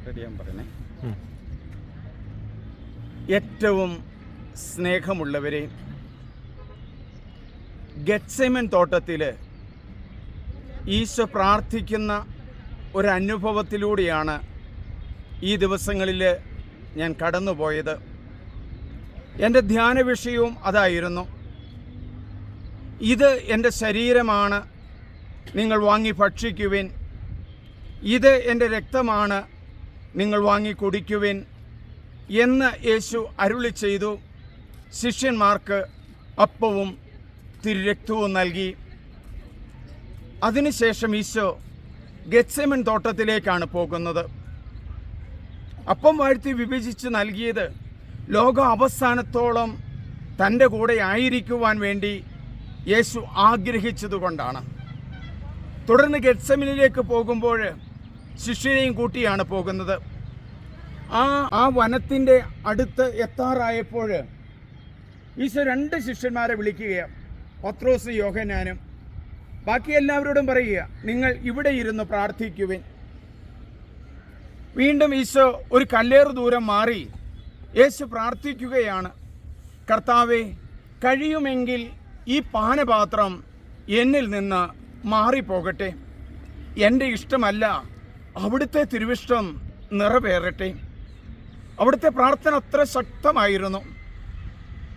റെഡിയാൻ പറയണേ. ഏറ്റവും സ്നേഹമുള്ളവരെ, ഗെത്സെമൻ തോട്ടത്തിൽ ഈശോ പ്രാർത്ഥിക്കുന്ന ഒരനുഭവത്തിലൂടെയാണ് ഈ ദിവസങ്ങളിൽ ഞാൻ കടന്നുപോയത്. എൻ്റെ ധ്യാന വിഷയവും അതായിരുന്നു. ഇത് എൻ്റെ ശരീരമാണ്, നിങ്ങൾ വാങ്ങി ഭക്ഷിക്കുവിൻ. ഇത് എൻ്റെ രക്തമാണ്, നിങ്ങൾ വാങ്ങി കുടിക്കുവിൻ എന്ന് യേശു അരുളി ചെയ്തു. ശിഷ്യന്മാർക്ക് അപ്പവും തിരുരക്തവും നൽകി. അതിനുശേഷം ഈശോ ഗെത്സെമൻ തോട്ടത്തിലേക്കാണ് പോകുന്നത്. അപ്പം വാഴ്ത്തി വിഭജിച്ച് നൽകിയത് ലോക അവസാനത്തോളം തൻ്റെ കൂടെ ആയിരിക്കുവാൻ വേണ്ടി യേശു ആഗ്രഹിച്ചതുകൊണ്ടാണ്. തുടർന്ന് ഗെത്സെമനിലേക്ക് പോകുമ്പോൾ ശിഷ്യരെയും കൂട്ടിയാണ് പോകുന്നത്. ആ വനത്തിൻ്റെ അടുത്ത് എത്താറായപ്പോൾ ഈശോ 2 ശിഷ്യന്മാരെ വിളിക്കുകയാണ്, പത്രോസ് യോഹന്നാനും. ബാക്കി എല്ലാവരോടും പറയുക, നിങ്ങൾ ഇവിടെ ഇരുന്ന് പ്രാർത്ഥിക്കുവിൻ. വീണ്ടും ഈശോ ഒരു കല്ലേറ് ദൂരം മാറി യേശു പ്രാർത്ഥിക്കുകയാണ്, കർത്താവേ, കഴിയുമെങ്കിൽ ഈ പാനപാത്രം എന്നിൽ നിന്ന് മാറിപ്പോകട്ടെ. എൻ്റെ ഇഷ്ടമല്ല, അവിടുത്തെ തിരുവിഷ്ടം നിറവേറട്ടെ. അവിടുത്തെ പ്രാർത്ഥന അത്ര ശക്തമായിരുന്നു.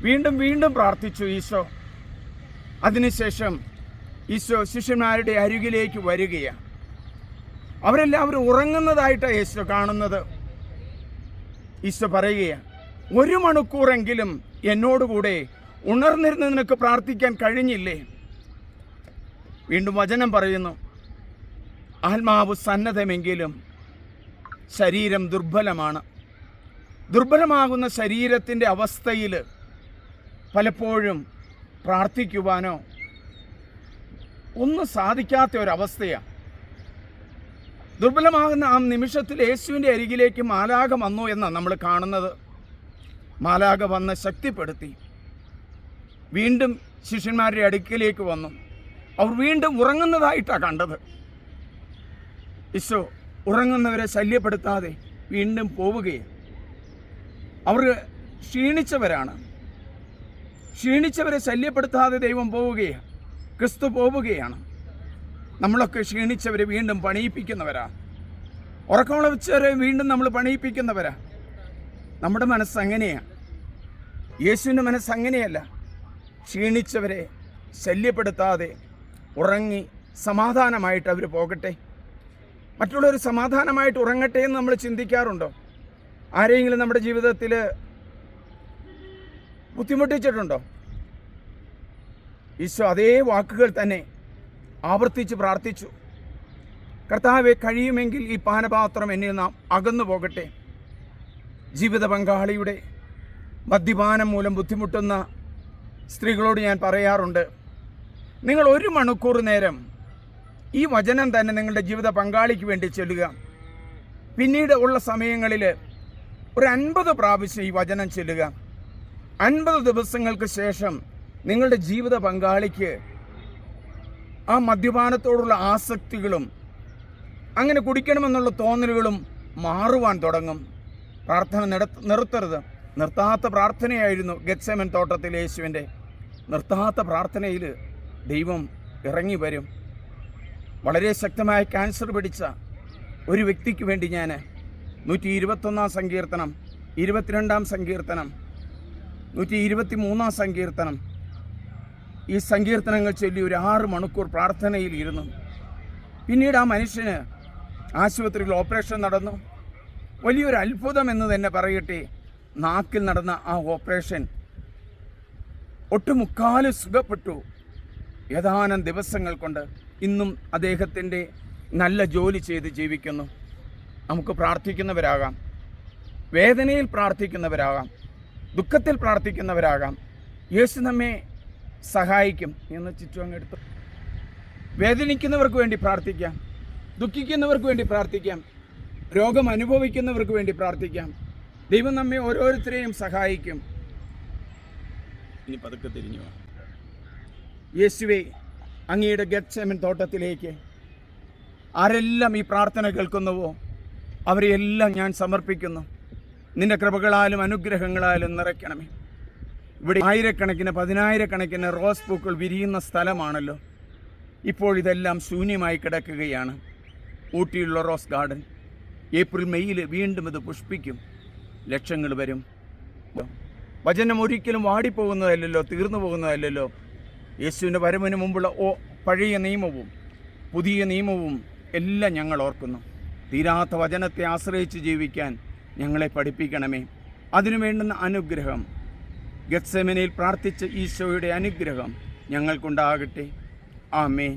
വീണ്ടും വീണ്ടും പ്രാർത്ഥിച്ചു ഈശോ. അതിനുശേഷം ഈശോ ശിഷ്യന്മാരുടെ അരികിലേക്ക് വരികയാണ്. അവരെല്ലാവരും ഉറങ്ങുന്നതായിട്ടാണ് ഈശോ കാണുന്നത്. ഈശോ പറയുകയാണ്, 1 മണിക്കൂറെങ്കിലും എന്നോടുകൂടെ ഉണർന്നിരുന്ന് നിനക്ക് പ്രാർത്ഥിക്കാൻ കഴിഞ്ഞില്ലേ? വീണ്ടും വചനം പറയുന്നു, ആത്മാവ് സന്നദ്ധമെങ്കിലും ശരീരം ദുർബലമാണ്. ദുർബലമാകുന്ന ശരീരത്തിൻ്റെ അവസ്ഥയിൽ പലപ്പോഴും പ്രാർത്ഥിക്കുവാനോ ഒന്നും സാധിക്കാത്ത ഒരവസ്ഥയാണ്. ദുർബലമാകുന്ന ആ നിമിഷത്തിൽ യേശുവിൻ്റെ അരികിലേക്ക് മാലാഖ വന്നു എന്നാണ് നമ്മൾ കാണുന്നത്. മാലാഖ വന്ന് ശക്തിപ്പെടുത്തി. വീണ്ടും ശിഷ്യന്മാരുടെ അടുക്കിലേക്ക് വന്നു. അവർ വീണ്ടും ഉറങ്ങുന്നതായിട്ടാണ് കണ്ടത്. ഈശോ ഉറങ്ങുന്നവരെ ശല്യപ്പെടുത്താതെ വീണ്ടും പോവുകയാണ്. അവർ ക്ഷീണിച്ചവരാണ്. ക്ഷീണിച്ചവരെ ശല്യപ്പെടുത്താതെ ദൈവം പോവുകയാണ്. ക്രിസ്തു പോവുകയാണ്. നമ്മളൊക്കെ ക്ഷീണിച്ചവരെ വീണ്ടും പണിയിപ്പിക്കുന്നവരാണ്. ഉറക്കമുളച്ചവരെ വീണ്ടും നമ്മൾ പണിയിപ്പിക്കുന്നവരാ. നമ്മുടെ മനസ്സങ്ങനെയാണ്. യേശുവിൻ്റെ മനസ്സങ്ങനെയല്ല. ക്ഷീണിച്ചവരെ ശല്യപ്പെടുത്താതെ ഉറങ്ങി സമാധാനമായിട്ട് അവർ പോകട്ടെ. മറ്റുള്ളവർ സമാധാനമായിട്ട് ഉറങ്ങട്ടെ എന്ന് നമ്മൾ ചിന്തിക്കാറുണ്ടോ? ആരെങ്കിലും നമ്മുടെ ജീവിതത്തിൽ ബുദ്ധിമുട്ടിച്ചിട്ടുണ്ടോ? ഈശോ അതേ വാക്കുകൾ തന്നെ ആവർത്തിച്ച് പ്രാർത്ഥിച്ചു, കർത്താവെ, കഴിയുമെങ്കിൽ ഈ പാനപാത്രം എന്നിൽ നാം അകന്നു പോകട്ടെ. ജീവിത പങ്കാളിയുടെ മദ്യപാനം മൂലം ബുദ്ധിമുട്ടുന്ന സ്ത്രീകളോട് ഞാൻ പറയാറുണ്ട്, നിങ്ങൾ 1 മണിക്കൂർ നേരം ഈ വചനം തന്നെ നിങ്ങളുടെ ജീവിത പങ്കാളിക്ക് വേണ്ടി ചൊല്ലുക. പിന്നീട് ഉള്ള സമയങ്ങളിൽ ഒരു 50 പ്രാവശ്യം ഈ വചനം ചൊല്ലുക. 50 ദിവസങ്ങൾക്ക് ശേഷം നിങ്ങളുടെ ജീവിത പങ്കാളിക്ക് ആ മദ്യപാനത്തോടുള്ള ആസക്തികളും അങ്ങനെ കുടിക്കണമെന്നുള്ള തോന്നലുകളും മാറുവാൻ തുടങ്ങും. പ്രാർത്ഥന നിർത്തരുത്. നിർത്താത്ത പ്രാർത്ഥനയായിരുന്നു ഗെത്സെമൻ തോട്ടത്തിൽ യേശുവിൻ്റെ. നിർത്താത്ത പ്രാർത്ഥനയിൽ ദൈവം ഇറങ്ങി വരും. വളരെ ശക്തമായ ക്യാൻസർ പിടിച്ച ഒരു വ്യക്തിക്ക് വേണ്ടി ഞാൻ 121 സങ്കീർത്തനം, 22 സങ്കീർത്തനം, 123 സങ്കീർത്തനം, ഈ സങ്കീർത്തനങ്ങൾ ചൊല്ലി ഒരു 6 മണിക്കൂർ പ്രാർത്ഥനയിൽ ഇരുന്നു. പിന്നീട് ആ മനുഷ്യന് ആശുപത്രിയിൽ ഓപ്പറേഷൻ നടന്നു. വലിയൊരു അത്ഭുതം എന്ന് തന്നെ പറയട്ടെ, നാക്കിൽ നടന്ന ആ ഓപ്പറേഷൻ ഒട്ടുമുക്കാലും സുഖപ്പെട്ടു. ഏതാനും ദിവസങ്ങൾ കൊണ്ട് ഇന്നും അദ്ദേഹത്തിൻ്റെ നല്ല ജോലി ചെയ്ത് ജീവിക്കുന്നു. നമുക്ക് പ്രാർത്ഥിക്കുന്നവരാകാം, വേദനയിൽ പ്രാർത്ഥിക്കുന്നവരാകാം, ദുഃഖത്തിൽ പ്രാർത്ഥിക്കുന്നവരാകാം. യേശു നമ്മെ സഹായിക്കും എന്ന് ചുറ്റുവങ്ങെടുത്തു. വേദനിക്കുന്നവർക്ക് വേണ്ടി പ്രാർത്ഥിക്കാം, ദുഃഖിക്കുന്നവർക്ക് വേണ്ടി പ്രാർത്ഥിക്കാം, രോഗം അനുഭവിക്കുന്നവർക്ക് വേണ്ടി പ്രാർത്ഥിക്കാം. ദൈവം നമ്മെ ഓരോരുത്തരെയും സഹായിക്കും. ഇനി പതുക്കെ തിരിഞ്ഞു. യേശുവേ, അങ്ങയുടെ ഗെത്സെമൻ തോട്ടത്തിലേക്ക് ആരെല്ലാം ഈ പ്രാർത്ഥന കേൾക്കുന്നുവോ അവരെയെല്ലാം ഞാൻ സമർപ്പിക്കുന്നു. നിന്റെ കൃപകളാലും അനുഗ്രഹങ്ങളാലും നിറയ്ക്കണമേ. ഇവിടെ ആയിരക്കണക്കിന് പതിനായിരക്കണക്കിന് റോസ് പൂക്കൾ വിരിയുന്ന സ്ഥലമാണല്ലോ. ഇപ്പോൾ ഇതെല്ലാം ശൂന്യമായി കിടക്കുകയാണ്. ഊട്ടിയുള്ള റോസ് ഗാർഡൻ ഏപ്രിൽ മെയ്യിൽ വീണ്ടും ഇത് പുഷ്പിക്കും. ലക്ഷങ്ങൾ വരും. വചനം ഒരിക്കലും വാടിപ്പോകുന്നതല്ലല്ലോ, തീർന്നു പോകുന്നതല്ലല്ലോ. യേശുവിൻ്റെ വരവിന് മുമ്പുള്ള പഴയ നിയമവും പുതിയ നിയമവും എല്ലാം ഞങ്ങൾ ഓർക്കുന്നു. തീരാത്ത വചനത്തെ ആശ്രയിച്ച് ജീവിക്കാൻ ഞങ്ങളെ പഠിപ്പിക്കണമേ. അതിനു വേണ്ടുന്ന അനുഗ്രഹം, ഗെത്സെമനയിൽ പ്രാർത്ഥിച്ച ഈശോയുടെ അനുഗ്രഹം ഞങ്ങൾക്കുണ്ടാകട്ടെ. ആമേൻ.